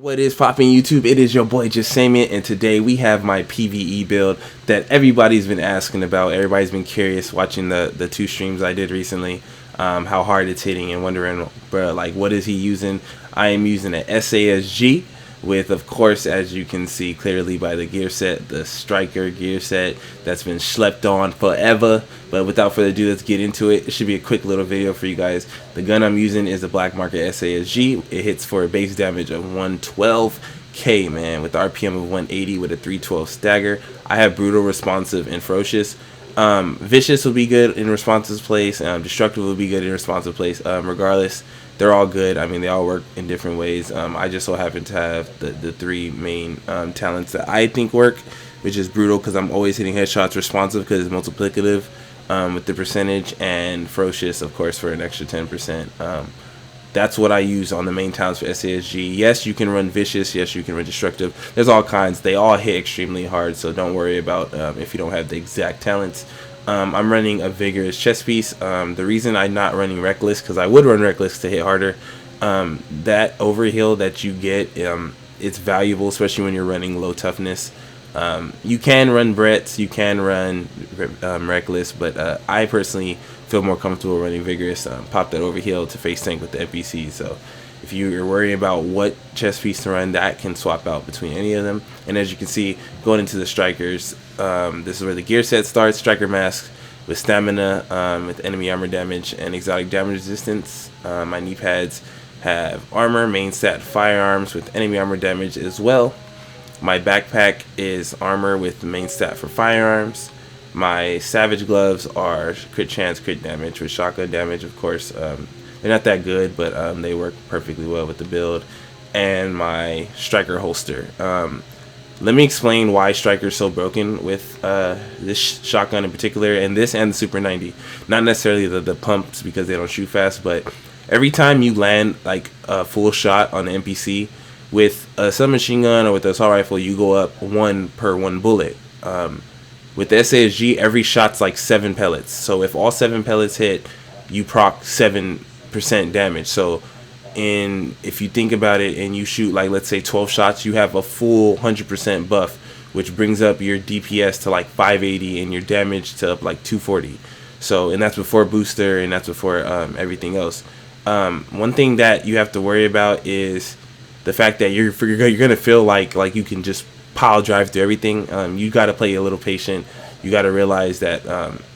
What is popping YouTube? It is your boy Jesimein, and today we have my PvE build that everybody's been asking about. Everybody's been curious watching the two streams I did recently, how hard it's hitting and wondering, bro, like what is he using? I am using an SASG with, of course, as you can see clearly by the gear set, the Striker gear set that's been slept on forever. But without further ado, let's get into it. It should be a quick little video for you guys. The gun I'm using is the Black Market SASG. It hits for a base damage of 112k, man, with RPM of 180 with a 312 stagger. I have Brutal, Responsive, and Ferocious. Vicious will be good in responsive place. Destructive will be good in responsive place. Regardless, they're all good. I mean, they all work in different ways. I just so happen to have the three main talents that I think work, which is Brutal because I'm always hitting headshots, Responsive because it's multiplicative with the percentage, and Ferocious, of course, for an extra 10%. That's what I use on the main talents for SASG. Yes, you can run Vicious. Yes, you can run Destructive. There's all kinds. They all hit extremely hard, so don't worry about if you don't have the exact talents. I'm running a Vigorous chest piece. The reason I'm not running Reckless, because I would run Reckless to hit harder, that overheal that you get, it's valuable, especially when you're running low toughness. You can run Brett's, you can run Reckless, but I personally feel more comfortable running Vigorous. Pop that overheal to face tank with the NPC. So if you're worrying about what chest piece to run, that can swap out between any of them. And as you can see, going into the Strikers, this is where the gear set starts. Striker mask with stamina, with enemy armor damage and exotic damage resistance. My knee pads have armor, main stat firearms with enemy armor damage as well. My backpack is armor with the main stat for firearms. My Savage gloves are crit chance, crit damage with shotgun damage, of course. They're not that good, but they work perfectly well with the build. And my Striker holster. Let me explain why Striker is so broken with this shotgun in particular, and this and the Super 90. Not necessarily the pumps because they don't shoot fast, but every time you land like a full shot on the NPC with a submachine gun or with an assault rifle, you go up 1 per 1 bullet. With the SASG, every shot's like 7 pellets. So if all 7 pellets hit, you proc 7% damage. So if you think about it and you shoot like, let's say 12 shots, you have a full 100% buff, which brings up your DPS to like 580 and your damage to up like 240. So, and that's before booster and that's before everything else. One thing that you have to worry about is the fact that you're gonna feel like you can just pile drive through everything. You got to play a little patient. You got to realize that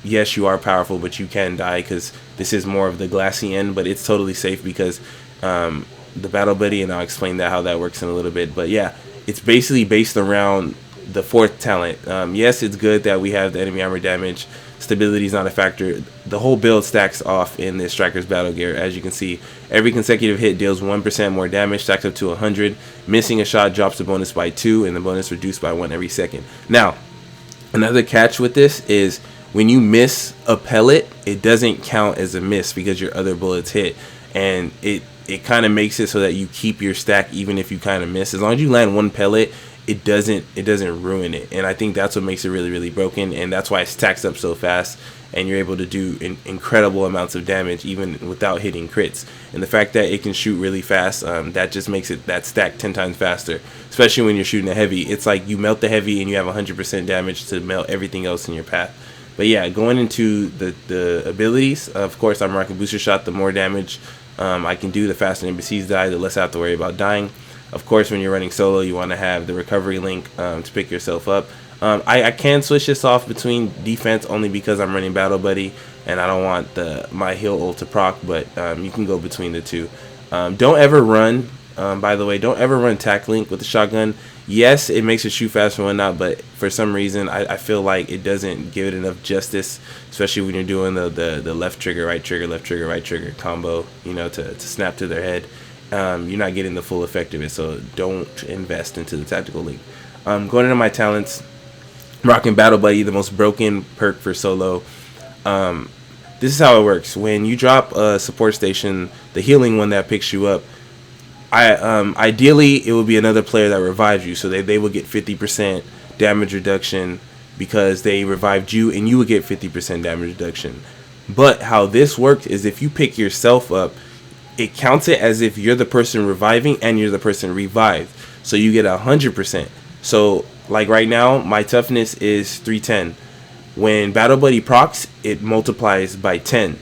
yes, you are powerful, but you can die because this is more of the glassy end, but it's totally safe because the battle buddy, and I'll explain how that works in a little bit. But yeah, it's basically based around the 4th talent. Yes, it's good that we have the enemy armor damage. Stability is not a factor. The whole build stacks off in this Striker's battle gear. As you can see, every consecutive hit deals 1% more damage, stacks up to 100. Missing a shot drops the bonus by 2, and the bonus reduced by 1 every second. Now, another catch with this is when you miss a pellet, it doesn't count as a miss because your other bullets hit, and it kind of makes it so that you keep your stack even if you kind of miss. As long as you land 1 pellet, it doesn't ruin it, and I think that's what makes it really broken, and that's why it stacks up so fast and you're able to do incredible amounts of damage even without hitting crits. And the fact that it can shoot really fast, that just makes it that stack 10 times faster, especially when you're shooting a heavy. It's like you melt the heavy and you have 100% damage to melt everything else in your path. But yeah, going into the abilities, of course I'm rocking booster shot. The more damage I can do, the faster NPCs die, the less I have to worry about dying. Of course, when you're running solo, you want to have the recovery link to pick yourself up. I can switch this off between defense only because I'm running Battle Buddy and I don't want my heal ult to proc, but you can go between the two. Don't ever run, by the way, don't ever run Tac Link with the shotgun. Yes, it makes it shoot faster and whatnot, but for some reason, I feel like it doesn't give it enough justice, especially when you're doing the left trigger, right trigger, left trigger, right trigger combo, you know, to snap to their head. You're not getting the full effect of it, so don't invest into the tactical link. Going into my talents, rocking Battle Buddy, the most broken perk for solo. This is how it works. When you drop a support station, the healing one that picks you up, ideally it would be another player that revives you, so they will get 50% damage reduction because they revived you, and you would get 50% damage reduction. But how this works is if you pick yourself up, it counts it as if you're the person reviving and you're the person revived. So you get 100%. So like right now, my toughness is 310. When Battle Buddy procs, it multiplies by 10,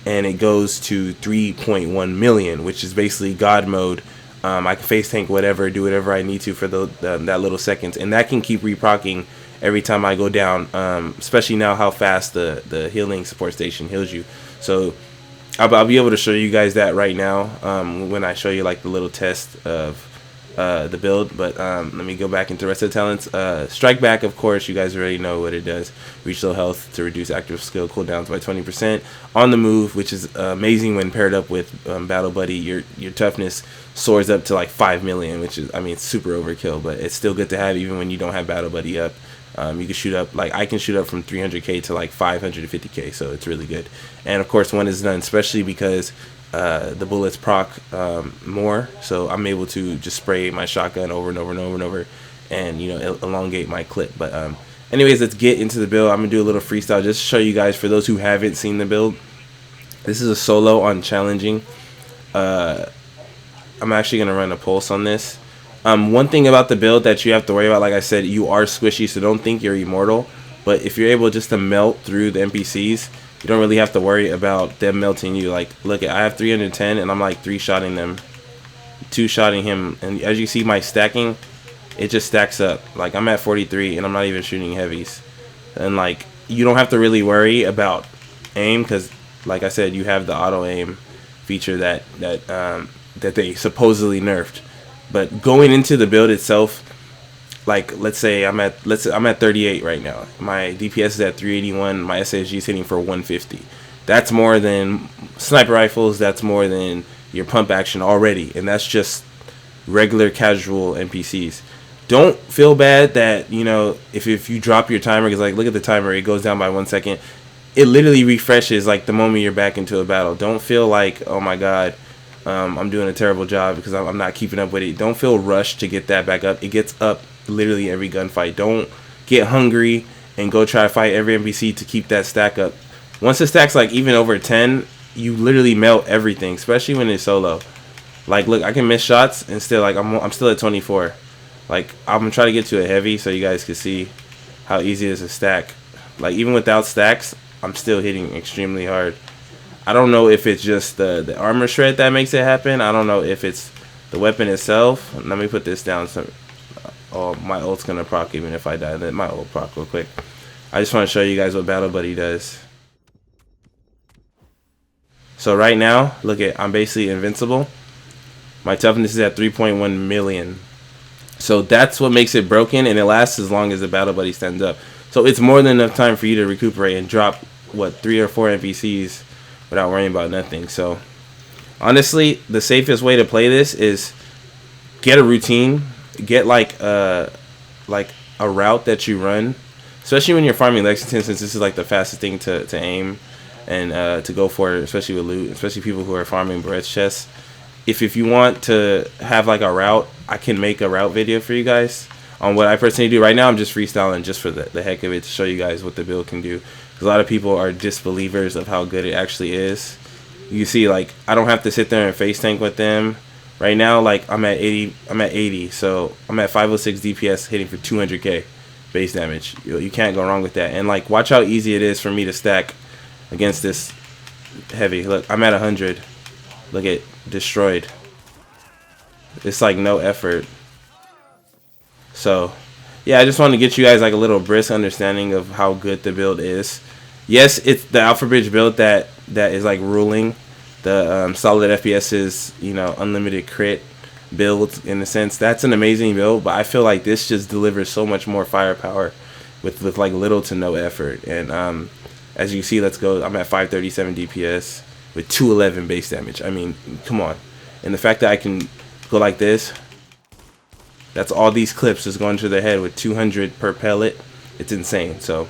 and it goes to 3.1 million, which is basically God mode. I can face tank whatever, do whatever I need to for that little seconds, and that can keep reprocking every time I go down. Especially now how fast the healing support station heals you. So I'll be able to show you guys that right now when I show you like the little test of the build. But let me go back into the rest of the talents. Strike back, of course, you guys already know what it does. Reach low health to reduce active skill cooldowns by 20%. On the move, which is amazing when paired up with Battle Buddy, your toughness soars up to like 5 million, which is, I mean, super overkill, but it's still good to have even when you don't have Battle Buddy up. You can shoot up, like I can shoot up from 300k to like 550k, so it's really good. And of course, when it's done, especially because the bullets proc more, so I'm able to just spray my shotgun over and over and over and over, and you know, elongate my clip. But anyways, let's get into the build. I'm gonna do a little freestyle just to show you guys, for those who haven't seen the build. This is a solo on challenging. I'm actually gonna run a pulse on this. One thing about the build that you have to worry about, like I said, you are squishy, so don't think you're immortal. But if you're able just to melt through the NPCs, you don't really have to worry about them melting you. Like, look, I have 310, and I'm like 3-shotting them, 2-shotting him. And as you see my stacking, it just stacks up. Like, I'm at 43, and I'm not even shooting heavies. And, like, you don't have to really worry about aim, because, like I said, you have the auto-aim feature that they supposedly nerfed. But going into the build itself, like let's say I'm at 38 right now. My DPS is at 381. My SSG is hitting for 150. That's more than sniper rifles. That's more than your pump action already, and that's just regular casual NPCs. Don't feel bad that, you know, if you drop your timer, because like look at the timer, it goes down by 1 second. It literally refreshes like the moment you're back into a battle. Don't feel like, oh my god, I'm doing a terrible job because I'm not keeping up with it. Don't feel rushed to get that back up. It gets up literally every gunfight. Don't get hungry and go try to fight every NPC to keep that stack up. Once the stack's like even over 10, you literally melt everything, especially when it's solo. Like, look, I can miss shots and still, like, I'm still at 24. Like, I'm gonna try to get to a heavy so you guys can see how easy it is to stack. Like, even without stacks, I'm still hitting extremely hard. I don't know if it's just the armor shred that makes it happen. I don't know if it's the weapon itself. Let me put this down. So, oh, my ult's gonna proc even if I die. Let my ult proc real quick. I just want to show you guys what Battle Buddy does. So right now, look at, I'm basically invincible. My toughness is at 3.1 million. So that's what makes it broken, and it lasts as long as the Battle Buddy stands up. So it's more than enough time for you to recuperate and drop, what, 3 or 4 NPCs without worrying about nothing. So honestly, the safest way to play this is get a routine, get like a route that you run, especially when you're farming Lexington, since this is like the fastest thing to aim and to go for, especially with loot, especially people who are farming Brett's chests. If you want to have like a route, I can make a route video for you guys on what I personally do. Right now I'm just freestyling just for the heck of it, to show you guys what the build can do. Because a lot of people are disbelievers of how good it actually is. You see, like, I don't have to sit there and face tank with them. Right now, like, I'm at 80, so I'm at 506 DPS hitting for 200k base damage. You can't go wrong with that. And like, watch how easy it is for me to stack against this heavy. Look, I'm at 100. Look at destroyed. It's like no effort. So yeah, I just want to get you guys like a little brisk understanding of how good the build is. Yes, it's the Alpha Bridge build that is like ruling the solid FPS's, you know, unlimited crit build in a sense. That's an amazing build, but I feel like this just delivers so much more firepower with like little to no effort. And as you see, let's go. I'm at 537 DPS with 211 base damage. I mean, come on. And the fact that I can go like this, that's all these clips just going to the head with 200 per pellet. It's insane. So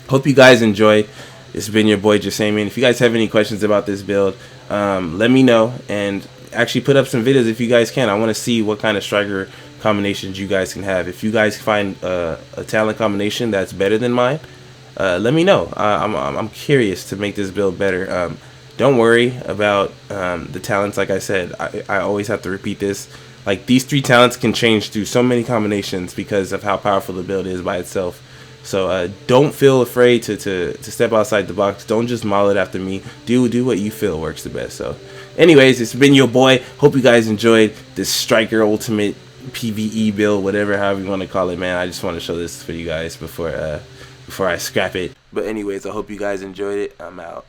hope you guys enjoy. It's been your boy Jesimein. If you guys have any questions about this build, let me know, and actually put up some videos if you guys can. I want to see what kind of striker combinations you guys can have. If you guys find a talent combination that's better than mine, let me know. I'm curious to make this build better. don't worry about the talents. Like I said, I always have to repeat this. Like, these 3 talents can change through so many combinations because of how powerful the build is by itself. So don't feel afraid to step outside the box. Don't just model it after me. Do what you feel works the best. So anyways, it's been your boy. Hope you guys enjoyed this Striker Ultimate PvE build, whatever, however you want to call it, man. I just want to show this for you guys before I scrap it. But anyways, I hope you guys enjoyed it. I'm out.